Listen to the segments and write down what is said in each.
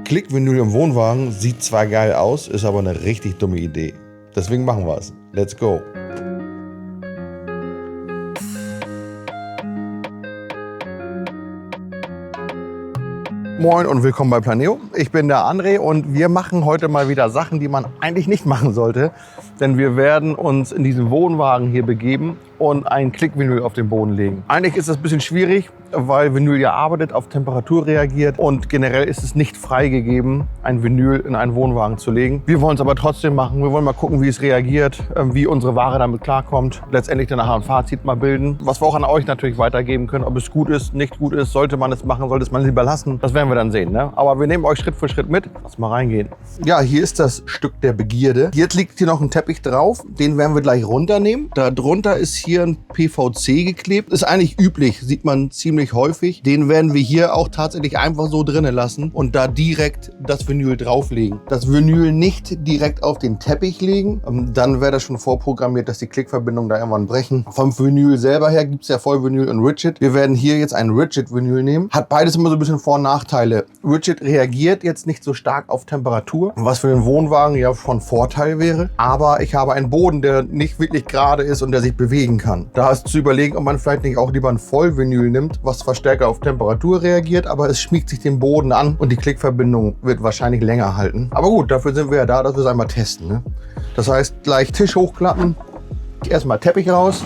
Klickvinyl im Wohnwagen sieht zwar geil aus, ist aber eine richtig dumme Idee. Deswegen machen wir es. Let's go! Moin und willkommen bei Planeo. Ich bin der André und wir machen heute mal wieder Sachen, die man eigentlich nicht machen sollte. Denn wir werden uns in diesen Wohnwagen hier begeben und ein Klickvinyl auf den Boden legen. Eigentlich ist das ein bisschen schwierig, weil Vinyl ja arbeitet, auf Temperatur reagiert und generell ist es nicht freigegeben, ein Vinyl in einen Wohnwagen zu legen. Wir wollen es aber trotzdem machen. Wir wollen mal gucken, wie es reagiert, wie unsere Ware damit klarkommt. Letztendlich dann nachher ein Fazit mal bilden, was wir auch an euch natürlich weitergeben können. Ob es gut ist, nicht gut ist, sollte man es machen, sollte es man lieber lassen. Das werden wir dann sehen, ne? Aber wir nehmen euch Schritt für Schritt mit. Lass mal reingehen. Ja, hier ist das Stück der Begierde. Jetzt liegt hier noch ein Teppich drauf. Den werden wir gleich runternehmen. Da drunter ist hier ein PVC geklebt. Ist eigentlich üblich, sieht man ziemlich häufig. Den werden wir hier auch tatsächlich einfach so drinnen lassen und da direkt das Vinyl drauflegen. Das Vinyl nicht direkt auf den Teppich legen, dann wäre das schon vorprogrammiert, dass die Klickverbindungen da irgendwann brechen. Vom Vinyl selber her gibt es ja Vollvinyl und Rigid. Wir werden hier jetzt ein Rigid Vinyl nehmen. Hat beides immer so ein bisschen Vor- und Nachteile. Rigid reagiert jetzt nicht so stark auf Temperatur, was für den Wohnwagen ja von Vorteil wäre. Aber ich habe einen Boden, der nicht wirklich gerade ist und der sich bewegen kann. Da ist zu überlegen, ob man vielleicht nicht auch lieber ein Vollvinyl nimmt, was zwar stärker auf Temperatur reagiert, aber es schmiegt sich den Boden an und die Klickverbindung wird wahrscheinlich länger halten. Aber gut, dafür sind wir ja da, dass wir es einmal testen, ne? Das heißt, gleich Tisch hochklappen, erstmal Teppich raus.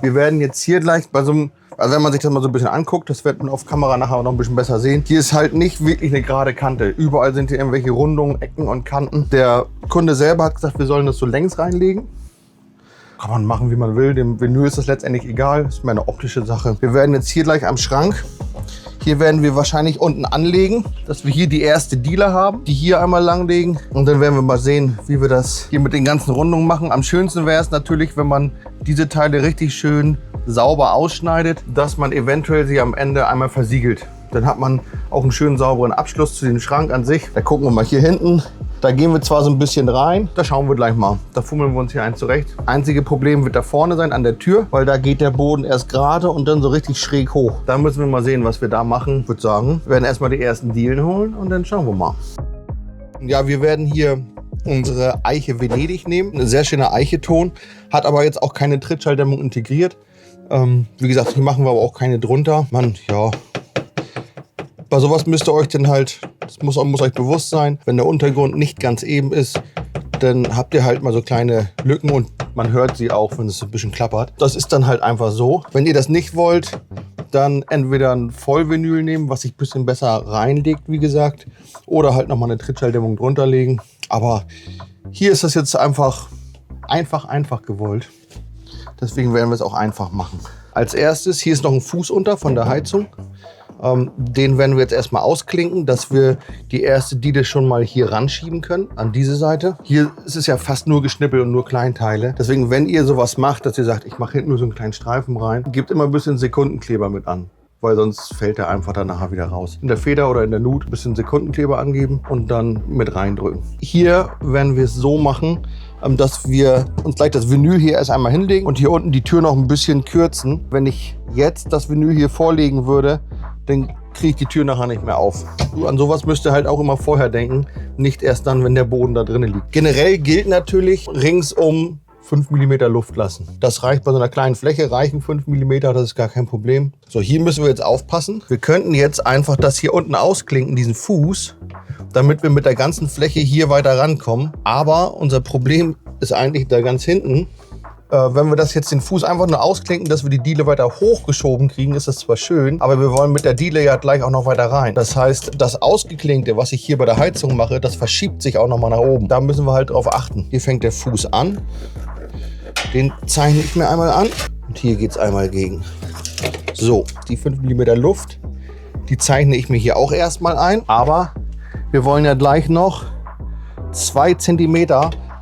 Wir werden jetzt hier gleich bei so einem, also wenn man sich das mal so ein bisschen anguckt, das wird man auf Kamera nachher noch ein bisschen besser sehen. Hier ist halt nicht wirklich eine gerade Kante. Überall sind hier irgendwelche Rundungen, Ecken und Kanten. Der Kunde selber hat gesagt, wir sollen das so längs reinlegen. Kann man machen, wie man will. Dem Vinyl ist das letztendlich egal. Das ist meine optische Sache. Wir werden jetzt hier gleich am Schrank. Hier werden wir wahrscheinlich unten anlegen, dass wir hier die erste Diele haben, die hier einmal langlegen. Und dann werden wir mal sehen, wie wir das hier mit den ganzen Rundungen machen. Am schönsten wäre es natürlich, wenn man diese Teile richtig schön sauber ausschneidet, dass man eventuell sie am Ende einmal versiegelt. Dann hat man auch einen schönen sauberen Abschluss zu dem Schrank an sich. Da gucken wir mal hier hinten. Da gehen wir zwar so ein bisschen rein, da schauen wir gleich mal. Da fummeln wir uns hier ein zurecht. Einzige Problem wird da vorne sein, an der Tür, weil da geht der Boden erst gerade und dann so richtig schräg hoch. Da müssen wir mal sehen, was wir da machen. Ich würde sagen, wir werden erstmal die ersten Dielen holen und dann schauen wir mal. Ja, wir werden hier unsere Eiche Venedig nehmen. Ein sehr schöner Eicheton, hat aber jetzt auch keine Trittschalldämmung integriert. Wie gesagt, hier machen wir aber auch keine drunter. Man, ja. Bei sowas müsst ihr euch dann halt, das muss euch bewusst sein, wenn der Untergrund nicht ganz eben ist, dann habt ihr halt mal so kleine Lücken und man hört sie auch, wenn es ein bisschen klappert. Das ist dann halt einfach so. Wenn ihr das nicht wollt, dann entweder ein Vollvinyl nehmen, was sich ein bisschen besser reinlegt, wie gesagt, oder halt nochmal eine Trittschalldämmung drunter legen. Aber hier ist das jetzt einfach gewollt. Deswegen werden wir es auch einfach machen. Als erstes, hier ist noch ein Fuß unter von der Heizung. Den werden wir jetzt erstmal ausklinken, dass wir die erste Diele schon mal hier ranschieben können, an diese Seite. Hier ist es ja fast nur Geschnippel und nur Kleinteile. Deswegen, wenn ihr sowas macht, dass ihr sagt, ich mache hinten nur so einen kleinen Streifen rein, gebt immer ein bisschen Sekundenkleber mit an. Weil sonst fällt der einfach dann nachher wieder raus. In der Feder oder in der Nut ein bisschen Sekundenkleber angeben und dann mit reindrücken. Hier werden wir es so machen, dass wir uns gleich das Vinyl hier erst einmal hinlegen und hier unten die Tür noch ein bisschen kürzen. Wenn ich jetzt das Vinyl hier vorlegen würde, dann kriege ich die Tür nachher nicht mehr auf. An sowas müsst ihr halt auch immer vorher denken, nicht erst dann, wenn der Boden da drinnen liegt. Generell gilt natürlich ringsum 5 mm Luft lassen. Das reicht bei so einer kleinen Fläche, reichen 5 mm, das ist gar kein Problem. So, hier müssen wir jetzt aufpassen. Wir könnten jetzt einfach das hier unten ausklinken, diesen Fuß, damit wir mit der ganzen Fläche hier weiter rankommen. Aber unser Problem ist eigentlich da ganz hinten. Wenn wir das jetzt den Fuß einfach nur ausklinken, dass wir die Diele weiter hochgeschoben kriegen, ist das zwar schön, aber wir wollen mit der Diele ja gleich auch noch weiter rein. Das heißt, das Ausgeklinkte, was ich hier bei der Heizung mache, das verschiebt sich auch noch mal nach oben. Da müssen wir halt drauf achten. Hier fängt der Fuß an. Den zeichne ich mir einmal an und hier geht es einmal gegen. So, die 5 mm Luft, die zeichne ich mir hier auch erstmal ein. Aber wir wollen ja gleich noch 2 cm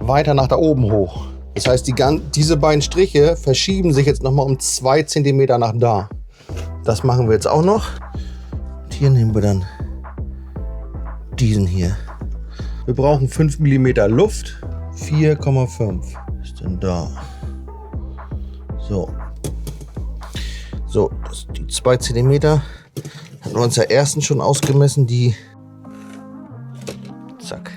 weiter nach da oben hoch. Das heißt, diese beiden Striche verschieben sich jetzt nochmal um 2 cm nach da. Das machen wir jetzt auch noch. Und hier nehmen wir dann diesen hier. Wir brauchen 5 mm Luft. 4,5 ist denn da. So. So, die 2 cm hatten wir uns ja erstens schon ausgemessen, die zack.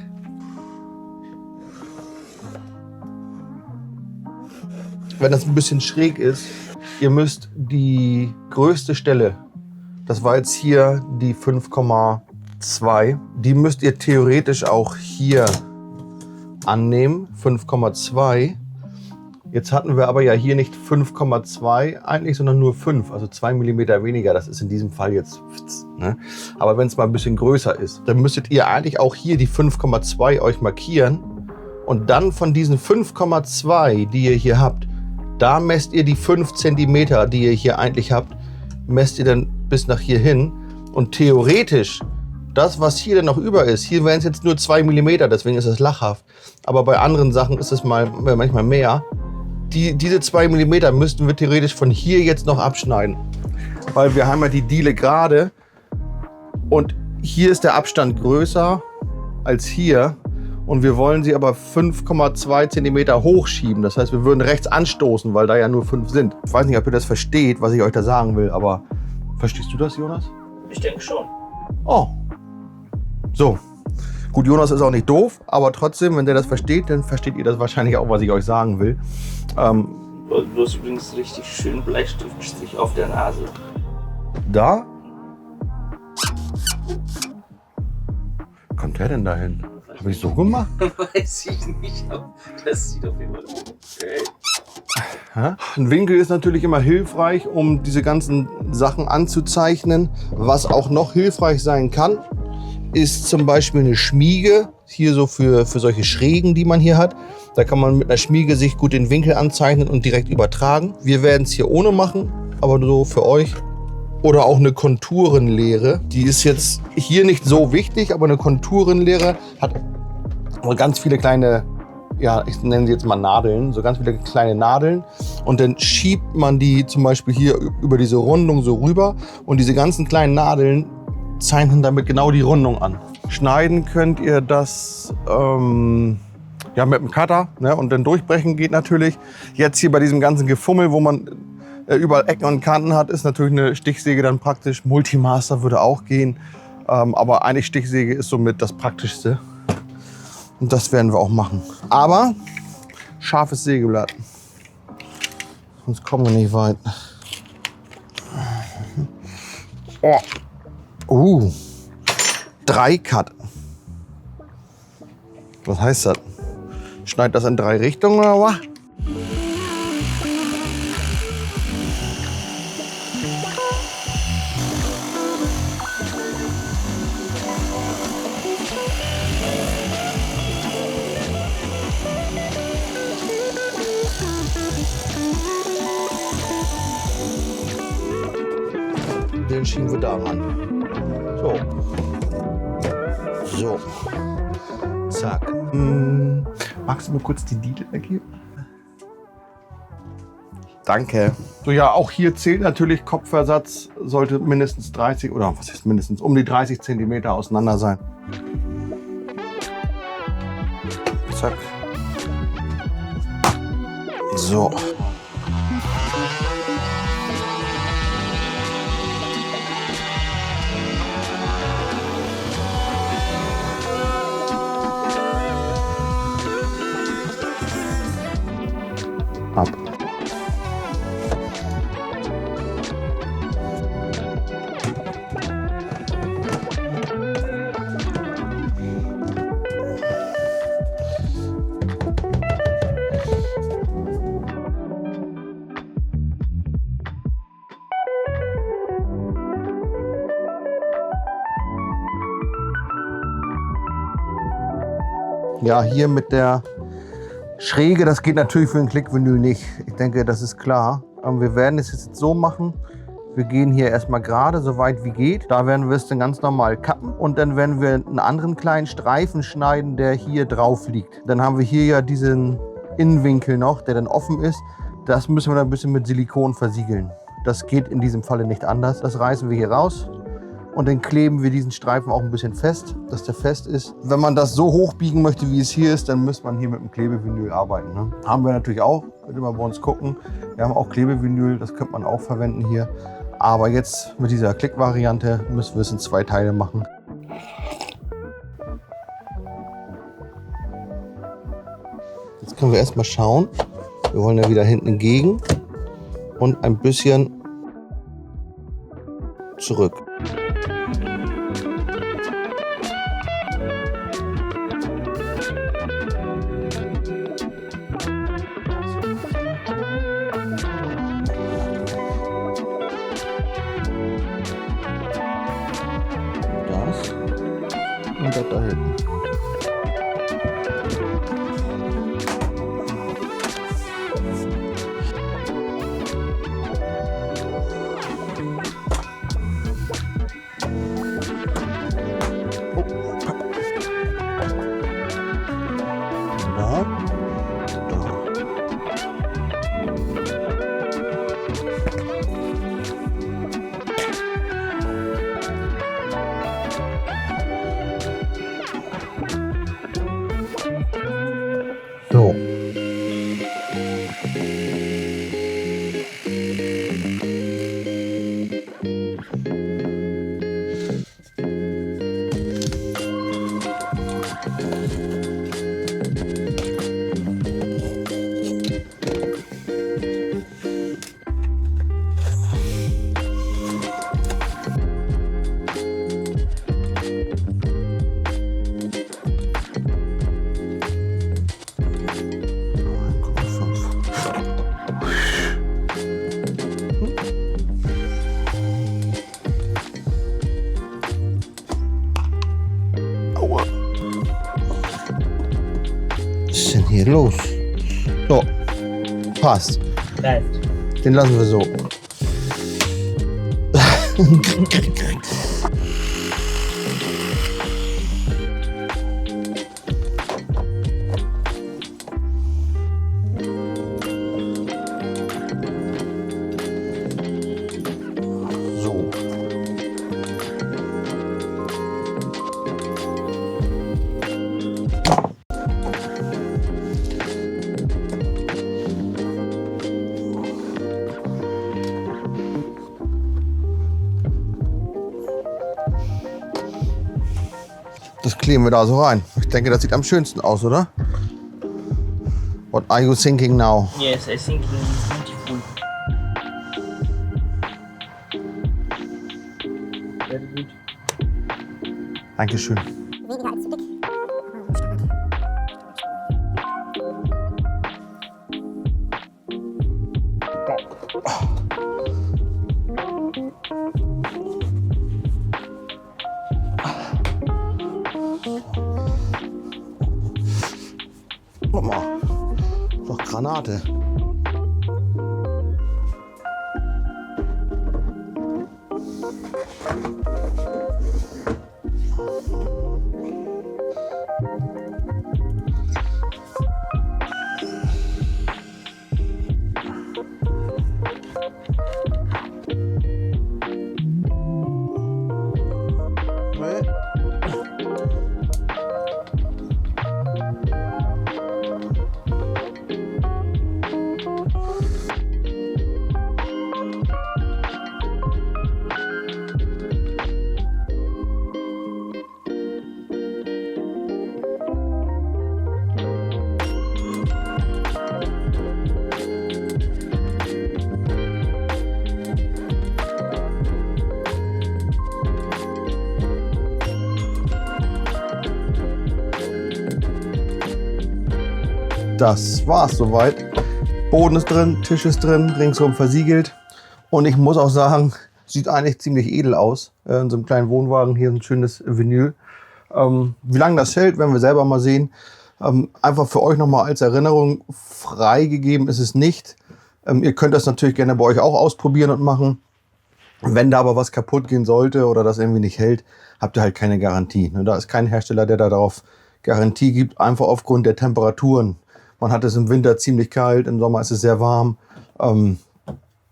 Wenn das ein bisschen schräg ist, ihr müsst die größte Stelle, das war jetzt hier die 5,2, die müsst ihr theoretisch auch hier annehmen, 5,2. Jetzt hatten wir aber ja hier nicht 5,2 eigentlich, sondern nur 5, also 2 mm weniger. Das ist in diesem Fall jetzt, ne? Aber wenn es mal ein bisschen größer ist, dann müsstet ihr eigentlich auch hier die 5,2 euch markieren. Und dann von diesen 5,2, die ihr hier habt, da messt ihr die 5 cm, die ihr hier eigentlich habt, messt ihr dann bis nach hier hin. Und theoretisch, das, was hier dann noch über ist, hier wären es jetzt nur 2 mm, deswegen ist es lachhaft. Aber bei anderen Sachen ist es manchmal mehr. Diese 2 mm müssten wir theoretisch von hier jetzt noch abschneiden. Weil wir haben ja die Diele gerade und hier ist der Abstand größer als hier. Und wir wollen sie aber 5,2 cm hochschieben. Das heißt, wir würden rechts anstoßen, weil da ja nur 5 sind. Ich weiß nicht, ob ihr das versteht, was ich euch da sagen will, aber verstehst du das, Jonas? Ich denke schon. Oh. So. Gut, Jonas ist auch nicht doof, aber trotzdem, wenn der das versteht, dann versteht ihr das wahrscheinlich auch, was ich euch sagen will. Du hast übrigens richtig schön Bleistiftstrich auf der Nase. Da? Kommt der denn da hin? Habe ich so gemacht? Weiß ich nicht, aber das sieht auf jeden Fall okay. Ein Winkel ist natürlich immer hilfreich, um diese ganzen Sachen anzuzeichnen. Was auch noch hilfreich sein kann, ist zum Beispiel eine Schmiege. Hier so für solche Schrägen, die man hier hat. Da kann man mit einer Schmiege sich gut den Winkel anzeichnen und direkt übertragen. Wir werden es hier ohne machen, aber so für euch. Oder auch eine Konturenlehre. Die ist jetzt hier nicht so wichtig, aber eine Konturenlehre hat ganz viele kleine, ja, ich nenne sie jetzt mal Nadeln, so ganz viele kleine Nadeln. Und dann schiebt man die zum Beispiel hier über diese Rundung so rüber. Und diese ganzen kleinen Nadeln zeichnen damit genau die Rundung an. Schneiden könnt ihr das ja, mit dem Cutter, ne? Und dann durchbrechen geht natürlich. Jetzt hier bei diesem ganzen Gefummel, wo man überall Ecken und Kanten hat, ist natürlich eine Stichsäge dann praktisch. Multimaster würde auch gehen, aber eigentlich Stichsäge ist somit das Praktischste. Und das werden wir auch machen. Aber scharfes Sägeblatt, sonst kommen wir nicht weit. Oh. 3 Cut. Was heißt das? Schneid das in 3 Richtungen oder was? Den schieben wir da ran. So. So. Zack. Magst du mir kurz die Diele ergeben? Danke. So, ja, auch hier zählt natürlich, Kopfversatz sollte mindestens 30 oder was ist mindestens um die 30 cm auseinander sein. Zack. So. Ab. Ja, hier mit der Schräge, das geht natürlich für ein Klickvinyl nicht. Ich denke, das ist klar. Wir werden es jetzt so machen. Wir gehen hier erstmal gerade, so weit wie geht. Da werden wir es dann ganz normal kappen. Und dann werden wir einen anderen kleinen Streifen schneiden, der hier drauf liegt. Dann haben wir hier ja diesen Innenwinkel noch, der dann offen ist. Das müssen wir dann ein bisschen mit Silikon versiegeln. Das geht in diesem Falle nicht anders. Das reißen wir hier raus. Und dann kleben wir diesen Streifen auch ein bisschen fest, dass der fest ist. Wenn man das so hochbiegen möchte, wie es hier ist, dann müsste man hier mit dem Klebevinyl arbeiten. Ne? Haben wir natürlich auch. Könnt ihr mal bei uns gucken. Wir haben auch Klebevinyl, das könnte man auch verwenden hier. Aber jetzt mit dieser Klick-Variante müssen wir es in 2 Teile machen. Jetzt können wir erstmal schauen. Wir wollen ja wieder hinten entgegen und ein bisschen zurück. Das und das da hinten. So. Was ist denn hier los? So, passt. Den lassen wir so. So. Das kleben wir da so rein. Ich denke, das sieht am schönsten aus, oder? What are you thinking now? Yes, I think it's beautiful. Very good. Dankeschön. Weniger als zu dick. Guck mal. Doch Granate. Das war's soweit. Boden ist drin, Tisch ist drin, ringsum versiegelt. Und ich muss auch sagen, sieht eigentlich ziemlich edel aus. In so einem kleinen Wohnwagen hier ein schönes Vinyl. Wie lange das hält, werden wir selber mal sehen. Einfach für euch nochmal als Erinnerung, freigegeben ist es nicht. Ihr könnt das natürlich gerne bei euch auch ausprobieren und machen. Wenn da aber was kaputt gehen sollte oder das irgendwie nicht hält, habt ihr halt keine Garantie. Da ist kein Hersteller, der da darauf Garantie gibt, einfach aufgrund der Temperaturen. Man hat es im Winter ziemlich kalt, im Sommer ist es sehr warm.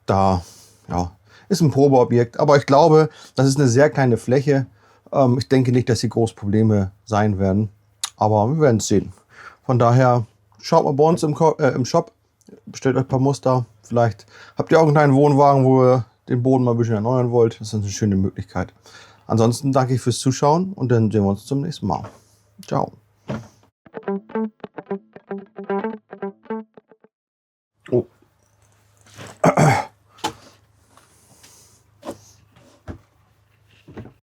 Da ja, ist ein Probeobjekt, aber ich glaube, das ist eine sehr kleine Fläche. Ich denke nicht, dass hier groß Probleme sein werden, aber wir werden es sehen. Von daher schaut mal bei uns im Shop bestellt euch ein paar Muster. Vielleicht habt ihr auch einen kleinen Wohnwagen, wo ihr den Boden mal ein bisschen erneuern wollt. Das ist eine schöne Möglichkeit. Ansonsten danke ich fürs Zuschauen und dann sehen wir uns zum nächsten Mal. Ciao.